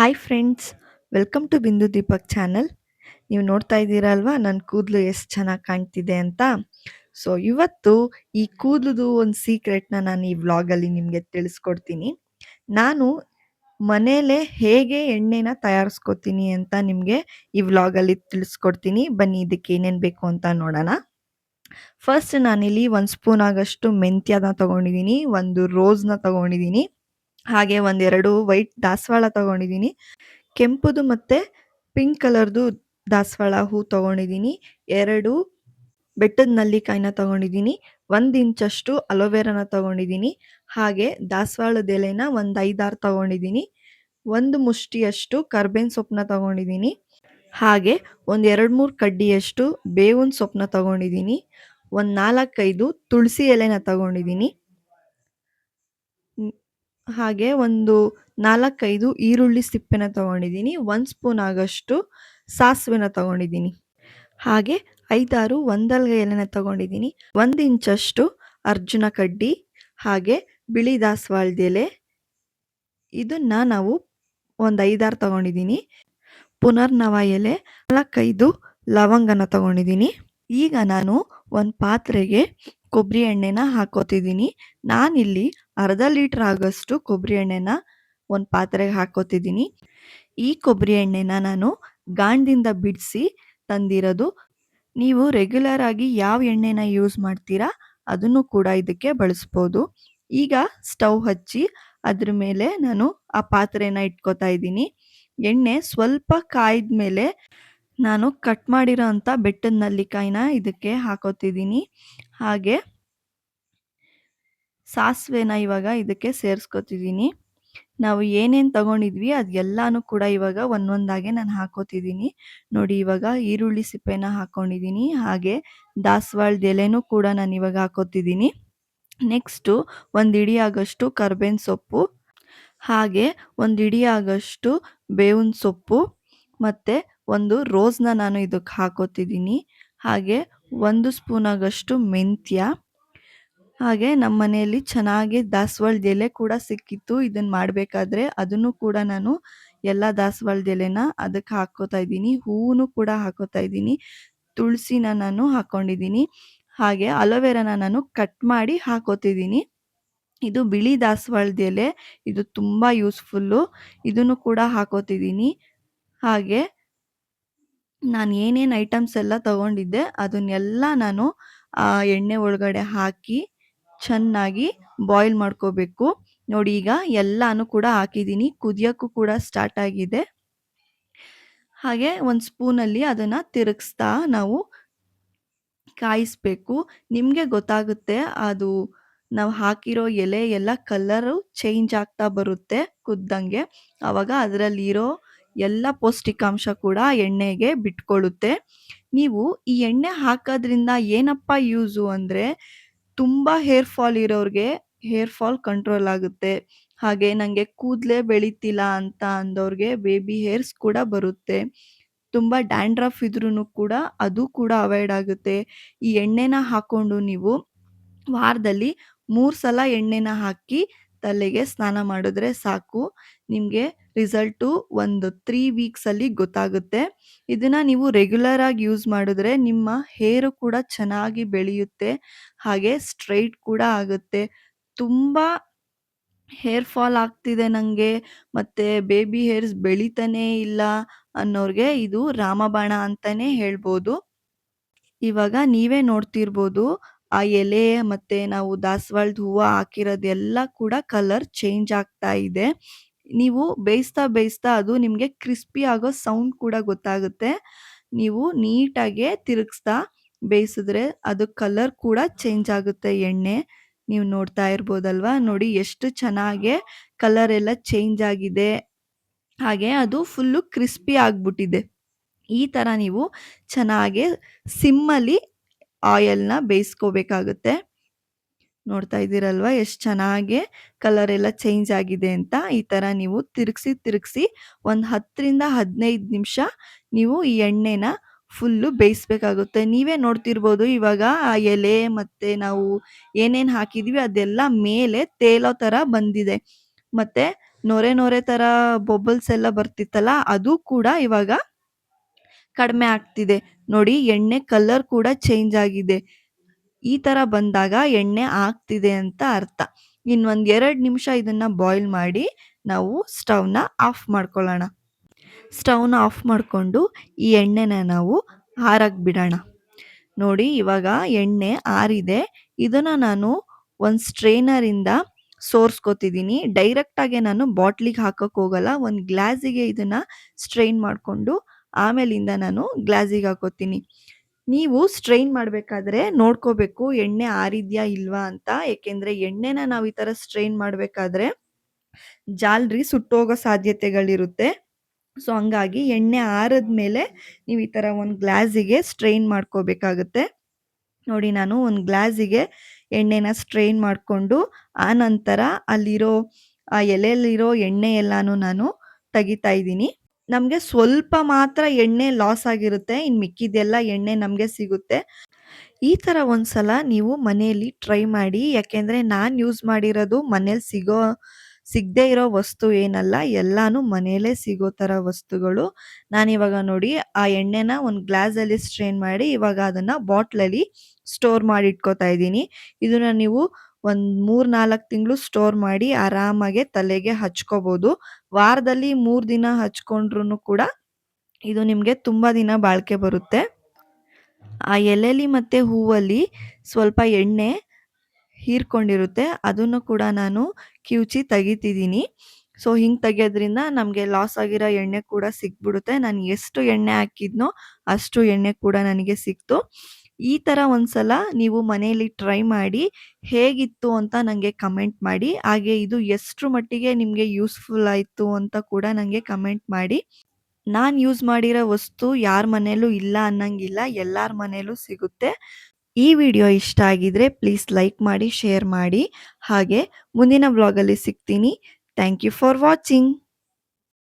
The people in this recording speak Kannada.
ಹಾಯ್ ಫ್ರೆಂಡ್ಸ್, ವೆಲ್ಕಮ್ ಟು ಬಿಂದು ದೀಪಕ್ ಚಾನಲ್. ನೀವು ನೋಡ್ತಾ ಇದ್ದೀರಾ ಅಲ್ವಾ ನನ್ನ ಕೂದಲು ಎಷ್ಟು ಚೆನ್ನಾಗಿ ಕಾಣ್ತಿದೆ ಅಂತ. ಸೊ ಇವತ್ತು ಈ ಕೂದಲುದು ಒಂದು ಸೀಕ್ರೆಟ್ನ ನಾನು ಈ ವ್ಲಾಗಲ್ಲಿ ನಿಮಗೆ ತಿಳಿಸ್ಕೊಡ್ತೀನಿ. ನಾನು ಮನೇಲೆ ಹೇಗೆ ಎಣ್ಣೆನ ತಯಾರಿಸ್ಕೊತೀನಿ ಅಂತ ನಿಮಗೆ ಈ ವ್ಲಾಗಲ್ಲಿ ತಿಳಿಸ್ಕೊಡ್ತೀನಿ. ಬನ್ನಿ ಇದಕ್ಕೆ ಏನೇನು ಬೇಕು ಅಂತ ನೋಡೋಣ. ಫಸ್ಟ್ ನಾನಿಲ್ಲಿ 1 ಸ್ಪೂನ್ ಆಗಷ್ಟು ಮೆಂತ್ಯನ ತಗೊಂಡಿದ್ದೀನಿ, ಒಂದು ರೋಸ್ನ ತಗೊಂಡಿದ್ದೀನಿ, ಹಾಗೆ ಒಂದೆರಡು ವೈಟ್ ದಾಸವಾಳ ತಗೊಂಡಿದ್ದೀನಿ, ಕೆಂಪುದು ಮತ್ತು ಪಿಂಕ್ ಕಲರ್ದು ದಾಸವಾಳ ಹೂ ತೊಗೊಂಡಿದ್ದೀನಿ, 2 ಬೆಟ್ಟದ ನಲ್ಲಿಕಾಯಿನ ತೊಗೊಂಡಿದ್ದೀನಿ, 1 ಇಂಚಷ್ಟು ಅಲೋವೆರಾನ ತೊಗೊಂಡಿದ್ದೀನಿ, ಹಾಗೆ ದಾಸವಾಳದ ಎಲೆನ ಒಂದು 5-6 ತೊಗೊಂಡಿದ್ದೀನಿ, 1 ಮುಷ್ಟಿಯಷ್ಟು ಕರ್ಬೇವಿನ ಸೊಪ್ಪನ್ನ ತೊಗೊಂಡಿದ್ದೀನಿ, ಹಾಗೆ ಒಂದು 2-3 ಕಡ್ಡಿಯಷ್ಟು ಬೇವಿನ ಸೊಪ್ಪನ್ನ ತೊಗೊಂಡಿದ್ದೀನಿ, ಒಂದು 4-5 ತುಳಸಿ ಎಲೆನ ತೊಗೊಂಡಿದ್ದೀನಿ, ಹಾಗೆ ಒಂದು 4-5 ಈರುಳ್ಳಿ ಸಿಪ್ಪೆನ ತೊಗೊಂಡಿದ್ದೀನಿ, 1 ಸ್ಪೂನ್ ಆಗಷ್ಟು ಸಾಸಿವೆನ ತೊಗೊಂಡಿದ್ದೀನಿ, ಹಾಗೆ 5-6 ಒಂದಲ್ಗೆ ಎಲೆನ ತೊಗೊಂಡಿದ್ದೀನಿ, 1 ಇಂಚಷ್ಟು ಅರ್ಜುನ ಕಡ್ಡಿ, ಹಾಗೆ ಬಿಳಿ ದಾಸವಾಳದ ಎಲೆ, ಇದನ್ನು ನಾವು ಒಂದು 5-6 ತೊಗೊಂಡಿದ್ದೀನಿ, ಪುನರ್ನವ ಎಲೆ, 4-5 ಲವಂಗನ ತೊಗೊಂಡಿದ್ದೀನಿ. ಈಗ ನಾನು ಒಂದು ಪಾತ್ರೆಗೆ ಕೊಬ್ಬರಿ ಎಣ್ಣೆನ ಹಾಕೋತಿದ್ದೀನಿ. ನಾನಿಲ್ಲಿ ಅರ್ಧ ಲೀಟ್ರ್ ಆಗಷ್ಟು ಕೊಬ್ಬರಿ ಎಣ್ಣೆನ ಒಂದು ಪಾತ್ರೆಗೆ ಹಾಕೋತಿದ್ದೀನಿ. ಈ ಕೊಬ್ಬರಿ ಎಣ್ಣೆನ ನಾನು ಗಾಣದಿಂದ ಬಿಡಿಸಿ ತಂದಿರೋದು. ನೀವು ರೆಗ್ಯುಲರ್ ಆಗಿ ಯಾವ ಎಣ್ಣೆನ ಯೂಸ್ ಮಾಡ್ತೀರಾ ಅದನ್ನು ಕೂಡ ಇದಕ್ಕೆ ಬಳಸ್ಬೋದು. ಈಗ ಸ್ಟವ್ ಹಚ್ಚಿ ಅದ್ರ ಮೇಲೆ ನಾನು ಆ ಪಾತ್ರೆನ ಇಟ್ಕೋತಾ ಇದ್ದೀನಿ. ಎಣ್ಣೆ ಸ್ವಲ್ಪ ಕಾಯ್ದ ಮೇಲೆ ನಾನು ಕಟ್ ಮಾಡಿರೋ ಅಂಥ ಬೆಟ್ಟದ ನಲ್ಲಿಕಾಯಿನ ಇದಕ್ಕೆ ಹಾಕೋತಿದ್ದೀನಿ, ಹಾಗೆ ಸಾಸಿವೆನ ಇವಾಗ ಇದಕ್ಕೆ ಸೇರಿಸ್ಕೊತಿದ್ದೀನಿ. ನಾವು ಏನೇನು ತಗೊಂಡಿದ್ವಿ ಅದೆಲ್ಲನೂ ಕೂಡ ಇವಾಗ ಒಂದೊಂದಾಗೆ ನಾನು ಹಾಕೋತಿದ್ದೀನಿ. ನೋಡಿ, ಇವಾಗ ಈರುಳ್ಳಿ ಸಿಪ್ಪೆನ ಹಾಕ್ಕೊಂಡಿದ್ದೀನಿ, ಹಾಗೆ ದಾಸವಾಳದ ಎಲೆನೂ ಕೂಡ ನಾನು ಇವಾಗ ಹಾಕೋತಿದ್ದೀನಿ. ನೆಕ್ಸ್ಟು ಒಂದು ಹಿಡಿ ಆಗಷ್ಟು ಕರ್ಬೇವಿನ ಸೊಪ್ಪು, ಹಾಗೆ ಒಂದು ಹಿಡಿ ಆಗಷ್ಟು ಬೇವಿನ ಸೊಪ್ಪು, ಮತ್ತು ಒಂದು ರೋಸ್ನ ನಾನು ಇದಕ್ಕೆ ಹಾಕೋತಿದ್ದೀನಿ, ಹಾಗೆ 1 ಸ್ಪೂನ್ ಆಗಷ್ಟು ಮೆಂತ್ಯ, ಹಾಗೆ ನಮ್ಮ ಮನೆಯಲ್ಲಿ ಚೆನ್ನಾಗಿ ದಾಸವಾಳದ ಎಲೆ ಕೂಡ ಸಿಕ್ಕಿತ್ತು ಇದನ್ನು ಮಾಡಬೇಕಾದ್ರೆ, ಅದನ್ನು ಕೂಡ ನಾನು ಎಲ್ಲ ದಾಸವಾಳದ ಎಲೆನ ಅದಕ್ಕೆ ಹಾಕ್ಕೋತಾ ಇದ್ದೀನಿ, ಹೂವು ಕೂಡ ಹಾಕೋತಾ ಇದ್ದೀನಿ, ತುಳಸಿನ ನಾನು ಹಾಕ್ಕೊಂಡಿದ್ದೀನಿ, ಹಾಗೆ ಅಲೋವೆರಾನ ನಾನು ಕಟ್ ಮಾಡಿ ಹಾಕೋತಿದ್ದೀನಿ. ಇದು ಬಿಳಿ ದಾಸವಾಳದ ಎಲೆ, ಇದು ತುಂಬ ಯೂಸ್ಫುಲ್ಲು, ಇದನ್ನು ಕೂಡ ಹಾಕೋತಿದ್ದೀನಿ. ಹಾಗೆ ನಾನು ಏನೇನು ಐಟಮ್ಸ್ ಎಲ್ಲ ತೊಗೊಂಡಿದ್ದೆ ಅದನ್ನೆಲ್ಲ ನಾನು ಆ ಎಣ್ಣೆ ಒಳಗಡೆ ಹಾಕಿ ಚೆನ್ನಾಗಿ ಬಾಯ್ಲ್ ಮಾಡ್ಕೋಬೇಕು. ನೋಡಿ, ಈಗ ಎಲ್ಲನೂ ಕೂಡ ಹಾಕಿದ್ದೀನಿ, ಕುದಿಯೋಕ್ಕೂ ಕೂಡ ಸ್ಟಾರ್ಟ್ ಆಗಿದೆ. ಹಾಗೆ ಒಂದು ಸ್ಪೂನಲ್ಲಿ ಅದನ್ನು ತಿರುಗಿಸ್ತಾ ನಾವು ಕಾಯಿಸ್ಬೇಕು. ನಿಮಗೆ ಗೊತ್ತಾಗುತ್ತೆ, ಅದು ನಾವು ಹಾಕಿರೋ ಎಲೆ ಎಲ್ಲ ಕಲರು ಚೇಂಜ್ ಆಗ್ತಾ ಬರುತ್ತೆ ಕುದ್ದಂಗೆ, ಆವಾಗ ಅದರಲ್ಲಿರೋ ಎಲ್ಲ ಪೌಷ್ಟಿಕಾಂಶ ಕೂಡ ಎಣ್ಣೆಗೆ ಬಿಟ್ಕೊಳ್ಳುತ್ತೆ. ನೀವು ಈ ಎಣ್ಣೆ ಹಾಕೋದ್ರಿಂದ ಏನಪ್ಪ ಯೂಸು ಅಂದರೆ, ತುಂಬ ಹೇರ್ ಫಾಲ್ ಇರೋರಿಗೆ ಹೇರ್ ಫಾಲ್ ಕಂಟ್ರೋಲ್ ಆಗುತ್ತೆ, ಹಾಗೆ ನನಗೆ ಕೂದಲೇ ಬೆಳೀತಿಲ್ಲ ಅಂತ ಅಂದವ್ರಿಗೆ ಬೇಬಿ ಹೇರ್ಸ್ ಕೂಡ ಬರುತ್ತೆ, ತುಂಬ ಡ್ಯಾಂಡ್ರಫ್ ಇದ್ರೂ ಕೂಡ ಅದು ಕೂಡ ಅವಾಯ್ಡ್ ಆಗುತ್ತೆ. ಈ ಎಣ್ಣೆನ ಹಾಕ್ಕೊಂಡು ನೀವು ವಾರದಲ್ಲಿ 3 ಸಲ ಎಣ್ಣೆನ ಹಾಕಿ ತಲೆಗೆ ಸ್ನಾನ ಮಾಡಿದ್ರೆ ಸಾಕು, ನಿಮಗೆ ರಿಸಲ್ಟು ಒಂದು 3 ವೀಕ್ಸಲ್ಲಿ ಗೊತ್ತಾಗುತ್ತೆ. ಇದನ್ನು ನೀವು ರೆಗ್ಯುಲರ್ ಆಗಿ ಯೂಸ್ ಮಾಡಿದ್ರೆ ನಿಮ್ಮ ಹೇರು ಕೂಡ ಚೆನ್ನಾಗಿ ಬೆಳೆಯುತ್ತೆ, ಹಾಗೆ ಸ್ಟ್ರೈಟ್ ಕೂಡ ಆಗುತ್ತೆ. ತುಂಬ ಹೇರ್ ಫಾಲ್ ಆಗ್ತಿದೆ ನನಗೆ, ಮತ್ತು ಬೇಬಿ ಹೇರ್ಸ್ ಬೆಳೀತಾನೇ ಇಲ್ಲ ಅನ್ನೋರಿಗೆ ಇದು ರಾಮಬಾಣ ಅಂತಲೇ ಹೇಳ್ಬೋದು. ಇವಾಗ ನೀವೇ ನೋಡ್ತಿರ್ಬೋದು, ಆ ಎಲೆ ಮತ್ತು ನಾವು ದಾಸವಾಳದ ಹೂವು ಹಾಕಿರೋದೆಲ್ಲ ಕೂಡ ಕಲರ್ ಚೇಂಜ್ ಆಗ್ತಾ ಇದೆ. ನೀವು ಬೇಯಿಸ್ತಾ ಬೇಯಿಸ್ತಾ ಅದು ನಿಮಗೆ ಕ್ರಿಸ್ಪಿ ಆಗೋ ಸೌಂಡ್ ಕೂಡ ಗೊತ್ತಾಗುತ್ತೆ. ನೀವು ನೀಟಾಗೆ ತಿರುಗಿಸ್ತಾ ಬೇಯಿಸಿದ್ರೆ ಅದು ಕಲರ್ ಕೂಡ ಚೇಂಜ್ ಆಗುತ್ತೆ ಎಣ್ಣೆ. ನೀವು ನೋಡ್ತಾ ಇರ್ಬೋದಲ್ವಾ, ನೋಡಿ ಎಷ್ಟು ಚೆನ್ನಾಗೆ ಕಲರ್ ಎಲ್ಲ ಚೇಂಜ್ ಆಗಿದೆ, ಹಾಗೆ ಅದು ಫುಲ್ಲು ಕ್ರಿಸ್ಪಿ ಆಗಿಬಿಟ್ಟಿದೆ. ಈ ಥರ ನೀವು ಚೆನ್ನಾಗಿ ಸಿಮ್ಮಲ್ಲಿ ಆಯಲ್ನ ಬೇಯಿಸ್ಕೋಬೇಕಾಗುತ್ತೆ. ನೋಡ್ತಾ ಇದ್ದೀರಲ್ವ ಎಷ್ಟು ಚೆನ್ನಾಗಿ ಕಲರ್ ಎಲ್ಲ ಚೇಂಜ್ ಆಗಿದೆ ಅಂತ. ಈ ಥರ ನೀವು ತಿರುಗಿಸಿ ತಿರುಗಿಸಿ ಒಂದು 10-15 ನಿಮಿಷ ನೀವು ಈ ಎಣ್ಣೆನ ಫುಲ್ಲು ಬೇಯಿಸ್ಬೇಕಾಗುತ್ತೆ. ನೀವೇ ನೋಡ್ತಿರ್ಬೋದು, ಇವಾಗ ಆ ಎಲೆ ಮತ್ತು ನಾವು ಏನೇನು ಹಾಕಿದ್ವಿ ಅದೆಲ್ಲ ಮೇಲೆ ತೇಲೋ ಥರ ಬಂದಿದೆ, ಮತ್ತು ನೊರೆ ನೊರೆ ಥರ ಬಬಲ್ಸ್ ಎಲ್ಲ ಬರ್ತಿತ್ತಲ್ಲ, ಅದು ಕೂಡ ಇವಾಗ ಕಡಿಮೆ ಆಗ್ತಿದೆ. ನೋಡಿ ಎಣ್ಣೆ ಕಲರ್ ಕೂಡ ಚೇಂಜ್ ಆಗಿದೆ. ಈ ಥರ ಬಂದಾಗ ಎಣ್ಣೆ ಆಗ್ತಿದೆ ಅಂತ ಅರ್ಥ. ಇನ್ನೊಂದ್ 2 ನಿಮಿಷ ಇದನ್ನ ಬಾಯ್ಲ್ ಮಾಡಿ ನಾವು ಸ್ಟವ್‌ನ ಆಫ್ ಮಾಡ್ಕೊಳ್ಳೋಣ. ಸ್ಟವ್‌ನ ಆಫ್ ಮಾಡ್ಕೊಂಡು ಈ ಎಣ್ಣೆನ ನಾವು ಆರಕ್ಕೆ ಬಿಡೋಣ. ನೋಡಿ ಇವಾಗ ಎಣ್ಣೆ ಆರಿದೆ. ಇದನ್ನ ನಾನು ಒಂದು ಸ್ಟ್ರೈನರಿಂದ ಸೋರ್ಸ್ಕೊತಿದ್ದೀನಿ. ಡೈರೆಕ್ಟಾಗೆ ನಾನು ಬಾಟ್ಲಿಗೆ ಹಾಕಕ್ಕೆ ಹೋಗಲ್ಲ. ಒಂದು ಗ್ಲಾಸಿಗೆ ಇದನ್ನ ಸ್ಟ್ರೈನ್ ಮಾಡ್ಕೊಂಡು ಆಮೇಲಿಂದ ನಾನು ಗ್ಲಾಸಿಗೆ ಹಾಕೋತೀನಿ. ನೀವು ಸ್ಟ್ರೈನ್ ಮಾಡಬೇಕಾದ್ರೆ ನೋಡ್ಕೋಬೇಕು ಎಣ್ಣೆ ಆರಿದ್ಯಾ ಇಲ್ವಾ ಅಂತ. ಏಕೆಂದ್ರೆ ಎಣ್ಣೆನ ನಾವು ಈ ಥರ ಸ್ಟ್ರೈನ್ ಮಾಡಬೇಕಾದ್ರೆ ಜಾಲರಿ ಸುಟ್ಟೋಗೋ ಸಾಧ್ಯತೆಗಳಿರುತ್ತೆ. ಸೊ ಹಂಗಾಗಿ ಎಣ್ಣೆ ಆರಿದ್ಮೇಲೆ ನೀವು ಈ ಥರ ಒಂದು ಗ್ಲಾಸಿಗೆ ಸ್ಟ್ರೈನ್ ಮಾಡ್ಕೋಬೇಕಾಗುತ್ತೆ. ನೋಡಿ ನಾನು ಒಂದು ಗ್ಲಾಸಿಗೆ ಎಣ್ಣೆನ ಸ್ಟ್ರೈನ್ ಮಾಡಿಕೊಂಡು ಆನಂತರ ಅಲ್ಲಿರೋ ಆ ಎಲೆಯಲ್ಲಿರೋ ಎಣ್ಣೆ ಎಲ್ಲಾನು ನಾನು ತೆಗಿತಾ ಇದ್ದೀನಿ. ನಮಗೆ ಸ್ವಲ್ಪ ಮಾತ್ರ ಎಣ್ಣೆ ಲಾಸ್ ಆಗಿರುತ್ತೆ. ಇನ್ನು ಮಿಕ್ಕಿದ್ದೆಲ್ಲ ಎಣ್ಣೆ ನಮಗೆ ಸಿಗುತ್ತೆ. ಈ ಥರ ಒಂದ್ಸಲ ನೀವು ಮನೆಯಲ್ಲಿ ಟ್ರೈ ಮಾಡಿ. ಯಾಕೆಂದರೆ ನಾನು ಯೂಸ್ ಮಾಡಿರೋದು ಮನೇಲಿ ಸಿಗದೇ ಇರೋ ವಸ್ತು ಏನಲ್ಲ, ಎಲ್ಲಾನು ಮನೆಯಲ್ಲೇ ಸಿಗೋ ಥರ ವಸ್ತುಗಳು. ನಾನಿವಾಗ ನೋಡಿ ಆ ಎಣ್ಣೆನ ಒಂದು ಗ್ಲಾಸಲ್ಲಿ ಸ್ಟ್ರೈನ್ ಮಾಡಿ ಇವಾಗ ಅದನ್ನು ಬಾಟ್ಲಲ್ಲಿ ಸ್ಟೋರ್ ಮಾಡಿ ಇಟ್ಕೋತಾ ಇದ್ದೀನಿ. ಇದನ್ನ ನೀವು ಒಂದು 3-4 ತಿಂಗಳು ಸ್ಟೋರ್ ಮಾಡಿ ಆರಾಮಾಗೆ ತಲೆಗೆ ಹಚ್ಕೋಬೋದು. ವಾರದಲ್ಲಿ 3 ದಿನ ಹಚ್ಕೊಂಡ್ರೂ ಕೂಡ ಇದು ನಿಮಗೆ ತುಂಬ ದಿನ ಬಾಳಿಕೆ ಬರುತ್ತೆ. ಆ ಎಲೆಲಿ ಮತ್ತು ಹೂವಲ್ಲಿ ಸ್ವಲ್ಪ ಎಣ್ಣೆ ಹೀರ್ಕೊಂಡಿರುತ್ತೆ. ಅದನ್ನು ಕೂಡ ನಾನು ಕಿವುಚಿ ತೆಗಿತಿದ್ದೀನಿ. ಸೊ ಹಿಂಗೆ ತೆಗಿಯೋದ್ರಿಂದ ನಮಗೆ ಲಾಸ್ ಆಗಿರೋ ಎಣ್ಣೆ ಕೂಡ ಸಿಕ್ಬಿಡುತ್ತೆ. ನಾನು ಎಷ್ಟು ಎಣ್ಣೆ ಹಾಕಿದ್ನೋ ಅಷ್ಟು ಎಣ್ಣೆ ಕೂಡ ನನಗೆ ಸಿಕ್ತು. ಈ ಥರ ಒಂದ್ಸಲ ನೀವು ಮನೆಯಲ್ಲಿ ಟ್ರೈ ಮಾಡಿ ಹೇಗಿತ್ತು ಅಂತ ನನಗೆ ಕಮೆಂಟ್ ಮಾಡಿ. ಹಾಗೆ ಇದು ಎಷ್ಟರ ಮಟ್ಟಿಗೆ ನಿಮಗೆ ಯೂಸ್‌ಫುಲ್ ಆಯಿತು ಅಂತ ಕೂಡ ನನಗೆ ಕಮೆಂಟ್ ಮಾಡಿ. ನಾನು ಯೂಸ್ ಮಾಡಿರೋ ವಸ್ತು ಯಾರ ಮನೆಯಲ್ಲೂ ಇಲ್ಲ ಅನ್ನಂಗಿಲ್ಲ, ಎಲ್ಲರ ಮನೆಯಲ್ಲೂ ಸಿಗುತ್ತೆ. ಈ ವಿಡಿಯೋ ಇಷ್ಟ ಆಗಿದ್ರೆ ಪ್ಲೀಸ್ ಲೈಕ್ ಮಾಡಿ, ಶೇರ್ ಮಾಡಿ. ಹಾಗೆ ಮುಂದಿನ ವ್ಲಾಗಲ್ಲಿ ಸಿಗ್ತೀನಿ. Thank you for watching.